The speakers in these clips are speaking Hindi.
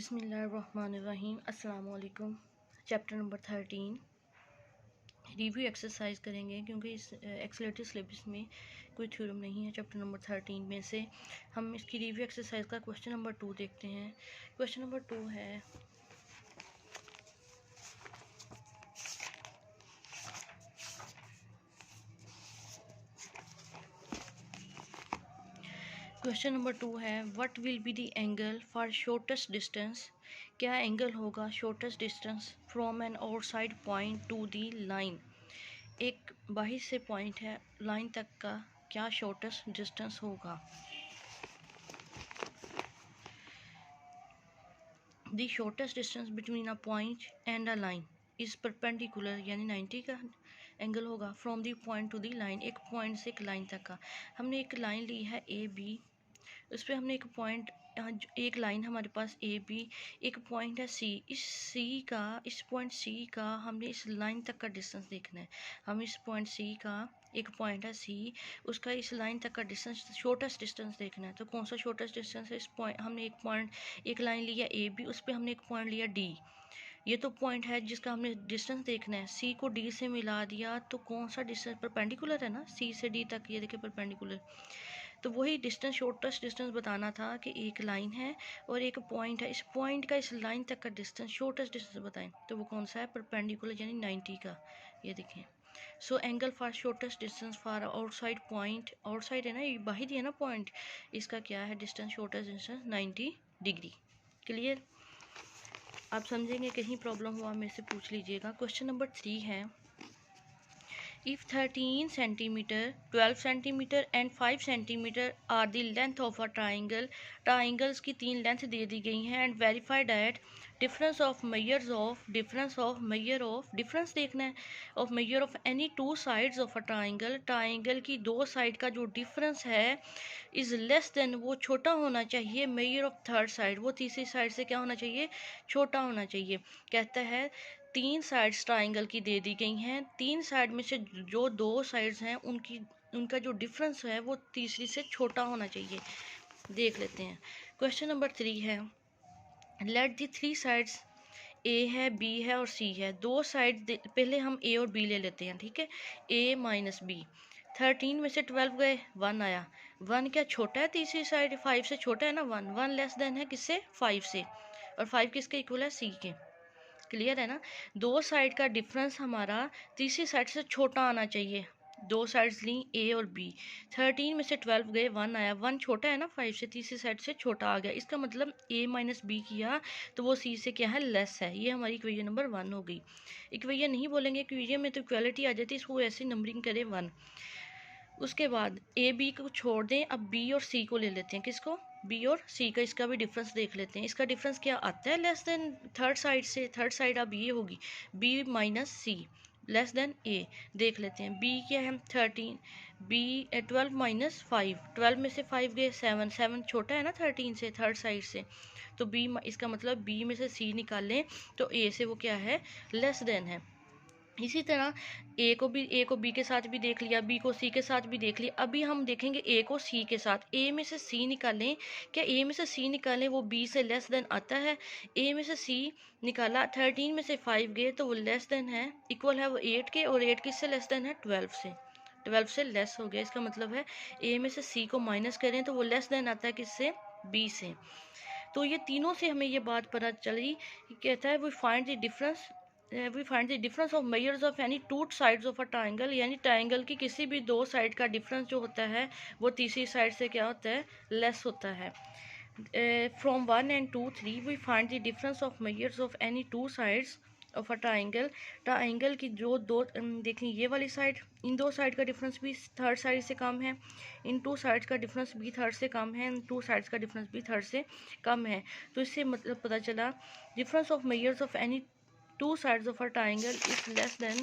बिस्मिल्लाहिर्रहमानिर्रहीम। अस्सलाम वालेकुम। चैप्टर नंबर 13 रिव्यू एक्सरसाइज करेंगे क्योंकि इस एक्सेलरेटेड सिलेबस में कोई थ्योरम नहीं है। चैप्टर नंबर 13 में से हम इसकी रिव्यू एक्सरसाइज का क्वेश्चन नंबर 2 देखते हैं। क्वेश्चन नंबर 2 है what will be the angle for shortest distance. क्या एंगल होगा shortest distance from an outside point to the line. एक बाहर से पॉइंट है लाइन तक का क्या शॉर्टेस्ट डिस्टेंस होगा। The shortest distance between a point and a line is perpendicular यानी 90 का एंगल होगा from the point to the line. एक पॉइंट से एक लाइन तक का हमने एक लाइन ली है ए बी, उस पर हमने एक पॉइंट एक लाइन हमारे पास ए बी, एक पॉइंट है सी। इस पॉइंट सी का हमने इस लाइन तक का डिस्टेंस देखना है। हम इस पॉइंट सी का एक पॉइंट है सी, उसका इस लाइन तक का डिस्टेंस शॉर्टेस्ट डिस्टेंस देखना है। तो कौन सा शॉर्टेस्ट डिस्टेंस है। इस पॉइंट हमने एक लाइन लिया ए बी, उस पर हमने एक पॉइंट लिया डी। ये तो पॉइंट है जिसका हमने डिस्टेंस देखना है। सी को डी से मिला दिया तो कौन सा डिस्टेंस परपेंडिकुलर है ना, सी से डी तक। ये देखिए परपेंडिकुलर, तो वही डिस्टेंस शॉर्टेस्ट डिस्टेंस बताना था कि एक लाइन है और एक पॉइंट है, इस पॉइंट का इस लाइन तक का डिस्टेंस शॉर्टेस्ट डिस्टेंस बताएं तो वो कौन सा है, परपेंडिकुलर यानी 90 का। ये देखें। So angle for shortest distance for outside point, outside है ना, ये बाहर ही है ना पॉइंट, इसका क्या है distance, shortest distance 90 degree. Clear. आप समझेंगे, कहीं प्रॉब्लम हुआ मेरे से पूछ लीजिएगा। क्वेश्चन नंबर 3 है If 13 centimeter, 12 centimeter and 5 centimeter are the length of a triangle, triangles की 3 लेंथ दे दी गई हैं and verify that difference of measure देखना है of measure of any two sides of a triangle, triangle की दो साइड का जो डिफरेंस है is less than, वो छोटा होना चाहिए, measure of third side, वो तीसरी साइड से क्या होना चाहिए, छोटा होना चाहिए। कहता है 3 साइड्स ट्राइंगल की दे दी गई हैं, 3 साइड में से जो 2 साइड्स हैं उनका जो डिफरेंस है वो तीसरी से छोटा होना चाहिए। देख लेते हैं। क्वेश्चन नंबर 3 है लेट दी 3 साइड्स, ए है बी है और सी है। 2 साइड पहले हम ए और बी ले लेते हैं, ठीक है। ए माइनस बी, 13 में से 12 गए, 1 आया। 1 क्या छोटा है तीसरी साइड, 5 से छोटा है ना। 1 लेस देन है किससे, 5 से, और 5 किसके इक्वल है, सी के। क्लियर है ना। दो साइड का डिफरेंस हमारा तीसरी साइड से छोटा आना चाहिए। 2 साइड्स ली ए और बी, 13 में से 12 गए, 1 आया। 1 छोटा है ना 5 से, तीसरी साइड से छोटा आ गया। इसका मतलब ए माइनस बी किया तो वो सी से क्या है, लेस है। ये हमारी इक्वेशन नंबर 1 हो गई। इक्वेशन नहीं बोलेंगे, इक्वेशन में तो इक्वालिटी आ जाती है, इसको ऐसे नंबरिंग करें 1। उसके बाद ए बी को छोड़ दें, अब बी और सी को ले लेते हैं। किसको, बी और सी का। इसका भी डिफरेंस देख लेते हैं। इसका डिफरेंस क्या आता है, लेस देन थर्ड साइड से। थर्ड साइड अब ये होगी बी माइनस सी लेस देन ए। देख लेते हैं बी क्या है, 13, बी 12 माइनस 5, 12 में से 5 गए, 7, 7 छोटा है ना 13 से, थर्ड साइड से। तो बी, इसका मतलब बी में से सी निकालें तो ए से वो क्या है, लेस देन है। इसी तरह ए को बी के साथ भी देख लिया, बी को सी के साथ भी देख लिया। अभी हम देखेंगे ए को सी के साथ। ए में से सी निकालें, क्या ए में से सी निकालें वो बी से लेस देन आता है। ए में से सी निकाला, 13 में से 5 गए तो वो लेस देन है, इक्वल है वो 8 के, और 8 किससे लेस देन है, 12 से। 12 से लेस हो गया। इसका मतलब है ए में से सी को माइनस करें तो वो लेस देन आता है किससे, बी से। तो ये तीनों से हमें ये बात पता चली। कहता है we find the difference of measures of any two sides of a triangle, यानी ट्राइंगल की किसी भी 2 साइड का डिफरेंस जो होता है वो तीसरी साइड से क्या होता है, लेस होता है। From 1 and 2 3 we find the difference of measures of any 2 sides of a triangle. Triangle की जो देखें ये वाली साइड, इन 2 साइड का डिफरेंस भी थर्ड साइड से कम है, इन 2 साइड्स का डिफरेंस भी थर्ड से कम है, इन 2 साइड्स का डिफरेंस भी थर्ड से कम है। तो इससे मतलब पता चला difference of measures of any 2 sides of a triangle is less than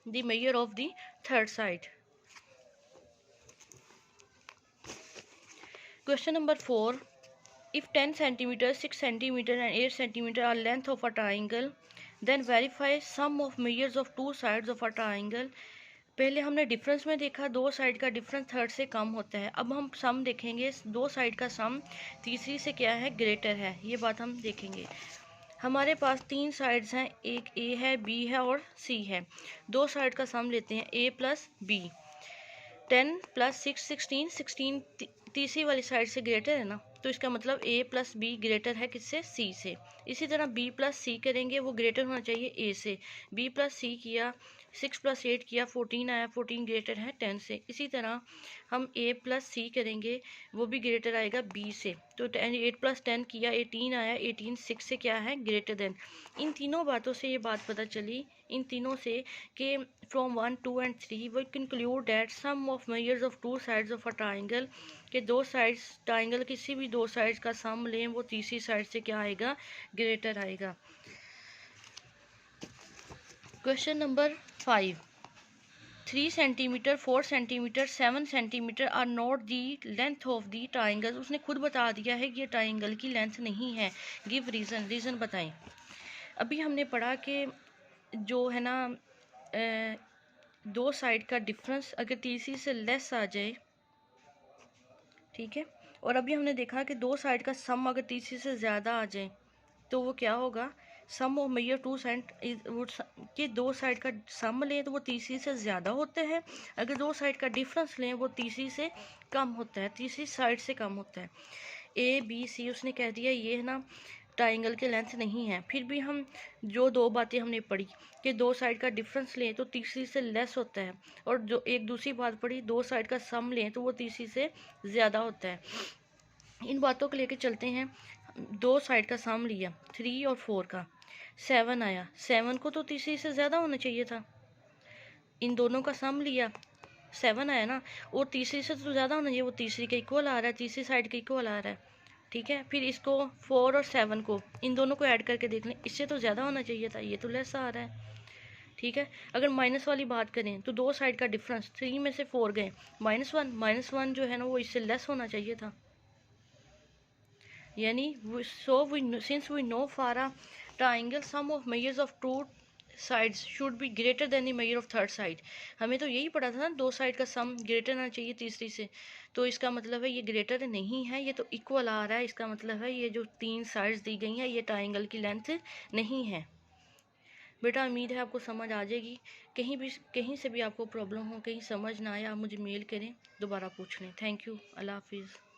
the measure of the third side. Question number 4. If 10 centimeters, 6 centimeters and 8 centimeters are length of a triangle, then verify sum of measures of 2 sides of a triangle पहले हमने डिफरेंस में देखा दो साइड का डिफरेंस थर्ड से कम होता है। अब हम सम देखेंगे, दो साइड का सम तीसरी से क्या है, ग्रेटर है। ये बात हम देखेंगे। हमारे पास तीन साइड्स हैं, एक ए है, बी है और सी है। दो साइड का सम लेते हैं, ए प्लस बी। 10 प्लस 6 16, 16 तीसरी वाली साइड से ग्रेटर है ना, तो इसका मतलब ए प्लस बी ग्रेटर है किससे, सी से। इसी तरह बी प्लस सी करेंगे, वो ग्रेटर होना चाहिए ए से। बी प्लस सी किया, 6 प्लस 8 किया, 14 आया, 14 ग्रेटर है 10 से। इसी तरह हम ए प्लस सी करेंगे, वो भी ग्रेटर आएगा बी से। तो 8 प्लस 10 किया, 18 आया, 18 6 से क्या है, ग्रेटर देन। इन तीनों बातों से ये बात पता चली, इन तीनों से कि from 1 2 and 3 we conclude that sum of measures of two sides of a triangle, कि दो साइड्स ट्राइंगल किसी भी दो साइड्स का सम लें, वो तीसरी साइड से क्या आएगा, ग्रेटर आएगा। Question number 5, 3 centimetre 4 centimetre 7 centimetre are not the length of the triangle. उसने खुद बता दिया है कि ये ट्राइंगल की लेंथ नहीं है। गिव रीज़न, रीज़न बताएं। अभी हमने पढ़ा कि जो है ना दो साइड का डिफरेंस अगर तीसरी से लेस आ जाए, ठीक है, और अभी हमने देखा कि दो साइड का सम अगर तीसरी से ज़्यादा आ जाए तो वो क्या होगा, सम ऑफ मेजर टू साइड कि दो साइड का सम लें तो वो तीसरी से ज़्यादा होते हैं, अगर दो साइड का डिफरेंस लें वो तीसरी से कम होता है, तीसरी साइड से कम होता है। ए बी सी उसने कह दिया ये है ना ट्राइंगल के लेंथ नहीं है। फिर भी हम जो दो बातें हमने पढ़ी कि दो साइड का डिफरेंस लें तो तीसरी से लेस होता है, और जो एक दूसरी बात पढ़ी दो साइड का सम लें तो वो तीसरी से ज़्यादा होता है। इन बातों को लेके चलते हैं। दो साइड का सम लिया 3 और 4 का, 7 आया, 7 को तो तीसरी से ज़्यादा होना चाहिए था। इन दोनों का सम लिया, 7 आया ना, और तीसरी से तो ज़्यादा होना चाहिए, वो तीसरी के इक्वल आ रहा है, तीसरी साइड के इक्वल आ रहा है, ठीक है। फिर इसको 4 और 7 को इन दोनों को ऐड करके देख लें, इससे तो ज़्यादा होना चाहिए था, ये तो लेस आ रहा है, ठीक है। अगर माइनस वाली बात करें तो दो साइड का डिफरेंस 3 में से 4 गए, -1, -1 जो है ना वो इससे लेस होना चाहिए था। यानी since we know for a triangle sum of measures of two sides should be greater than the measure of third side। हमें तो यही पढ़ा था ना, दो साइड का सम ग्रेटर आना चाहिए तीसरी से, तो इसका मतलब है ये ग्रेटर नहीं है, ये तो इक्वल आ रहा है। इसका मतलब है ये जो तीन साइड्स दी गई हैं ये ट्राइंगल की लेंथ नहीं है। बेटा उम्मीद है आपको समझ आ जाएगी। कहीं से भी आपको प्रॉब्लम हो, कहीं समझ ना आए, आप मुझे मेल करें, दोबारा पूछ लें। थैंक यू, अल्लाह हाफिज़।